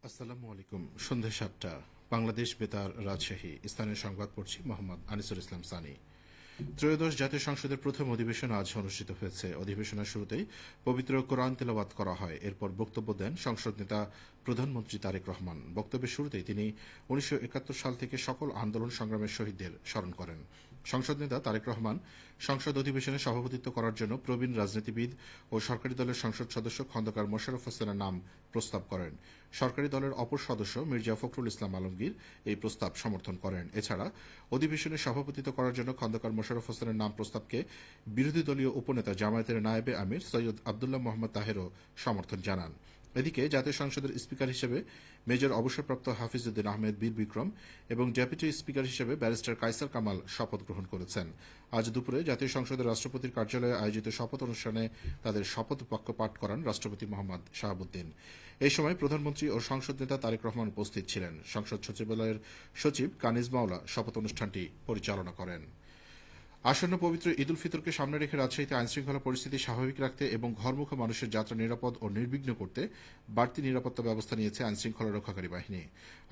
আসসালামু আলাইকুম। সন্ধ্যা ৭টা, বাংলাদেশ বেতার, রাজশাহী। স্থানীয় সংবাদ পড়ছি মোহাম্মদ আনিসুল ইসলাম সানি। ত্রয়োদশ জাতীয় সংসদের প্রথম অধিবেশন আজ অনুষ্ঠিত হয়েছে। অধিবেশনের শুরুতেই পবিত্র কোরআন তেলাওয়াত করা হয়। এরপর বক্তব্য দেন সংসদ নেতা প্রধানমন্ত্রী তারেক রহমান। বক্তব্যের শুরুতেই তিনি ১৯৭১ সাল থেকে সকল আন্দোলন সংগ্রামের শহীদদের স্মরণ করেন। সংসদ নেতা তারেক রহমান সংসদ অধিবেশনে সভাপতিত্ব করার জন্য প্রবীণ রাজনীতিবিদ ও সরকারি দলের সংসদ সদস্য খন্দকার মোশাররফ হোসেনের নাম প্রস্তাব করেন। সরকারি দলের অপর সদস্য মির্জা ফখরুল ইসলাম আলমগীর এই প্রস্তাব সমর্থন করেন। এছাড়া অধিবেশনে সভাপতিত্ব করার জন্য খন্দকার মোশাররফ হোসেনের নাম প্রস্তাবকে বিরোধী দলীয় উপনেতা জামায়াতের নায়েবে আমির সৈয়দ আবদুল্লাহ মোহাম্মদ তাহেরও সমর্থন জানান। এদিকে জাতীয় সংসদের স্পিকার হিসেবে মেজর অবসরপ্রাপ্ত হাফিজউদ্দিন আহমেদ বীর বিক্রম এবং ডেপুটি স্পিকার হিসেবে ব্যারিস্টার কায়সার কামাল শপথ গ্রহণ করেছেন। আজ দুপুরে জাতীয় সংসদের রাষ্ট্রপতির কার্যালয়ে আয়োজিত শপথ অনুষ্ঠানে তাদের শপথ বাক্য পাঠ করান রাষ্ট্রপতি মোহাম্মদ শাহাবুদ্দিন। এই সময় প্রধানমন্ত্রী ও সংসদ নেতা তারেক রহমান উপস্থিত ছিলেন। সংসদ সচিবালয়ের সচিব কানিজ মাওলা শপথ অনুষ্ঠানটি পরিচালনা করেন। আসন্ন পবিত্র ঈদ উল ফিতরকে সামনে রেখে রাজশাহীতে আইনশৃঙ্খলা পরিস্থিতি স্বাভাবিক রাখতে এবং ঘরমুখী মানুষের যাত্রা নিরাপদ ও নির্বিঘ্ন করতে বাড়তি নিরাপত্তা ব্যবস্থা নিয়েছে আইনশৃঙ্খলা রক্ষাকারী বাহিনী।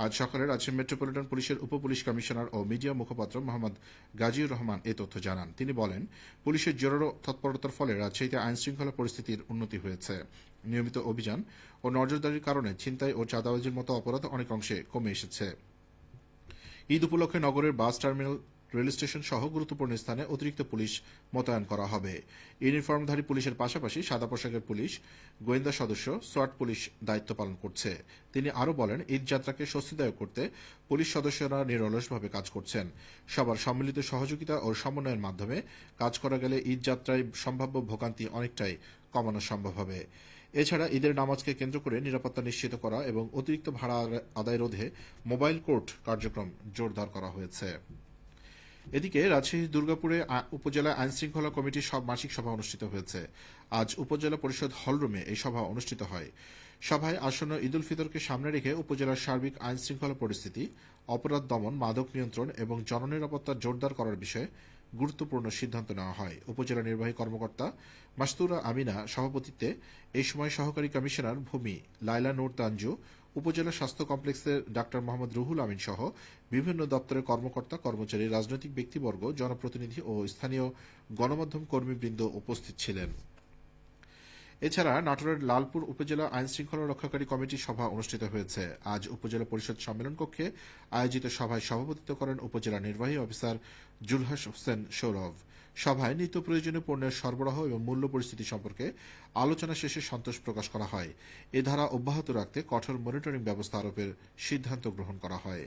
আজ সকালে রাজশাহী মেট্রোপলিটন পুলিশের উপপুলিশ কমিশনার ও মিডিয়া মুখপাত্র মোহাম্মদ গাজীউর রহমান এ তথ্য জানান। তিনি বলেন, পুলিশের জোরালো তৎপরতার ফলে রাজশাহীতে আইনশৃঙ্খলা পরিস্থিতির উন্নতি হয়েছে। নিয়মিত অভিযান ও নজরদারির কারণে ছিনতাই ও চাঁদাবাজির মতো অপরাধ অনেক অংশে কমে এসেছে। ঈদ উপলক্ষে নগরের বাস টার্মিনাল, রেল স্টেশন সহ গুরুত্বপূর্ণ স্থানে অতিরিক্ত পুলিশ মোতায়েন করা হবে। ইউনিফর্মধারী পুলিশের পাশাপাশি সাদা পোশাকের পুলিশ, গোয়েন্দা সদস্য, সোয়াট পুলিশ দায়িত্ব পালন করছে। তিনি আরও বলেন, ঈদ যাত্রাকে স্বস্তিদায়ক করতে পুলিশ সদস্যরা নিরলসভাবে কাজ করছেন। সবার সম্মিলিত সহযোগিতা ও সমন্বয়ের মাধ্যমে কাজ করা গেলে ঈদ যাত্রায় সম্ভাব্য ভোগান্তি অনেকটাই কমানো সম্ভব হবে। এছাড়া ঈদের নামাজকে কেন্দ্র করে নিরাপত্তা নিশ্চিত করা এবং অতিরিক্ত ভাড়া আদায় রোধে মোবাইল কোর্ট কার্যক্রম জোরদার করা হয়েছে। এদিকে রাজশাহীর দুর্গাপুরে উপজেলা আইনশৃঙ্খলা কমিটির মাসিক সভা অনুষ্ঠিত হয়েছে। আজ উপজেলা পরিষদ হলরুমে এই সভা অনুষ্ঠিত হয়। সভায় আসন্ন ঈদ উল ফিতরকে সামনে রেখে উপজেলার সার্বিক আইনশৃঙ্খলা পরিস্থিতি, অপরাধ দমন, মাদক নিয়ন্ত্রণ এবং জননিরাপত্তা জোরদার করার বিষয়ে গুরুত্বপূর্ণ সিদ্ধান্ত নেওয়া হয়। উপজেলা নির্বাহী কর্মকর্তা মাস্তুরা আমিনা সভাপতিত্বে এই সময় সহকারী কমিশনার ভূমি লাইলা নূর তানজু, উপজেলা স্বাস্থ্য কমপ্লেক্সের ডাক্তার মোহাম্মদ রুহুল আমিন সহ বিভিন্ন দপ্তরের কর্মকর্তা, কর্মচারী, রাজনৈতিক ব্যক্তিবর্গ, জনপ্রতিনিধি ও স্থানীয় গণমাধ্যম কর্মীবৃন্দ উপস্থিত ছিলেন। এছাড়া নাটোরের লালপুর উপজেলা আইনশৃঙ্খলা রক্ষাকারী কমিটির সভা অনুষ্ঠিত হয়েছে। আজ উপজেলা পরিষদ সম্মেলন কক্ষে আয়োজিত সভায় সভাপতিত্ব করেন উপজেলা নির্বাহী অফিসার জুলহাস হোসেন সৌরভ। সভায় নিত্য প্রয়োজনীয় পণ্যের সরবরাহ এবং মূল্য পরিস্থিতি সম্পর্কে আলোচনা শেষে সন্তোষ প্রকাশ করা হয়। এ ধারা অব্যাহত রাখতে কঠোর মনিটরিং ব্যবস্থা আরোপের সিদ্ধান্ত গ্রহণ করা হয়।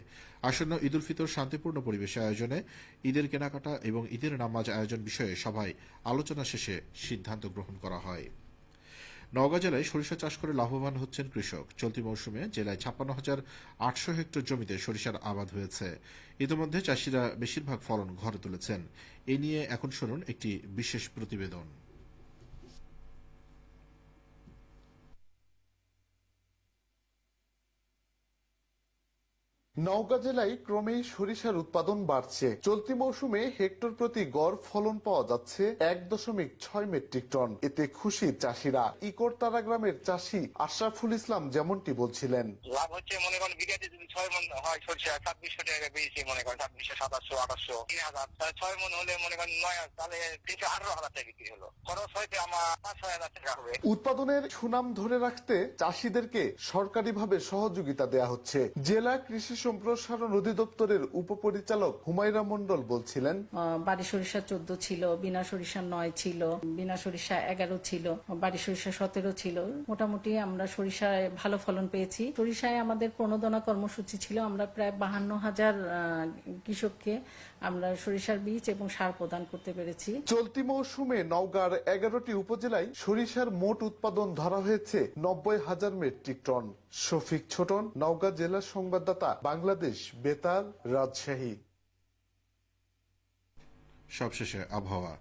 আসন্ন ঈদ উল ফিতর শান্তিপূর্ণ পরিবেশে আয়োজনে, ঈদের কেনাকাটা এবং ঈদের নামাজ আয়োজন বিষয়ে সভায় আলোচনা শেষে সিদ্ধান্ত গ্রহণ করা হয়। নওগাঁ জেলায় সরিষা চাষ করে লাভবান হচ্ছেন কৃষক। চলতি মৌসুমে জেলায় ৫৬,৮০০ হেক্টর জমিতে সরিষার আবাদ হয়েছে। ইতিমধ্যে চাষিরা বেশিরভাগ ফলন ঘরে তুলেছেন। এ নিয়ে এখন শুনুন একটি বিশেষ প্রতিবেদন। নওগাঁ জেলায় ক্রমেই সরিষার উৎপাদন বাড়ছে। চলতি মৌসুমে হেক্টর প্রতি গড় ফলন পাওয়া যাচ্ছে ১.৬ মেট্রিক টন। এতে খুশি চাষিরা। ইকরতারা গ্রামের চাষি আশরাফুল ইসলাম যেমনটি বলছিলেন, লাভ হচ্ছে মনে করেন বিঘাতে যদি ৬ মন হয় সরিষা ২৭০০ টাকা বেশি, মনে করেন ২৭০০, ২৭০০, ২৮০০, ৩০০০, তাহলে ৬ মন হলে মনে করেন ৯ তাহলে ৩১৮,০০০ টাকা বিক্রি হলো। খরচ হয়তো আমার ৫-৬ হাজার টাকা হবে। উৎপাদনের সুনাম ধরে রাখতে চাষিদেরকে সরকারিভাবে সহযোগিতা দেয়া হচ্ছে। জেলা কৃষি সম্প্রসারণ অধিদপ্তরের উপপরিচালক হুমায়রা মন্ডল বলছিলেন, বাড়ি সরিষা ১৪ ছিল, বিনা সরিষা ৯ ছিল, বিনা সরিষা ১১ ছিল, বাড়ি সরিষা ১৭ ছিল। মোটামুটি আমরা সরিষায় ভালো ফলন পেয়েছি। সরিষায় আমাদের প্রণোদনা কর্মসূচি ছিল। আমরা প্রায় ৫২,০০০ কৃষককে আমরা সরিষার বীজ এবং সার প্রদান করতে পেরেছি। চলতি মৌসুমে নওগাঁর ১১টি উপজেলায় সরিষার মোট উৎপাদন ধরা হয়েছে ৯০,০০০ মেট্রিক টন। শফিক ছোটন, নওগাঁ জেলা সংবাদদাতা, বাংলাদেশ বেতার, রাজশাহী। সবশেষে আবহাওয়া।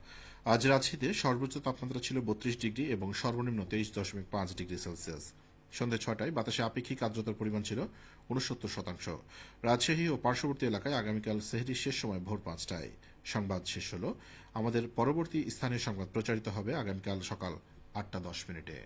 আজ রাজশাহীতে সর্বোচ্চ তাপমাত্রা ছিল ৩২ ডিগ্রি এবং সর্বনিম্ন ২৩.৫ ডিগ্রি সেলসিয়াস। সন্ধ্যা ৬টায় বাতাসে আপেক্ষিক আর্দ্রতার পরিমাণ ছিল ৬৯%। রাজশাহী ও পার্শ্ববর্তী এলাকায় আগামীকাল সেহরির শেষ সময় ভোর ৫টায়। সংবাদ শেষ হল। আমাদের পরবর্তী স্থানীয় সংবাদ প্রচারিত হবে আগামীকাল সকাল ৮টা ১০ মিনিটে।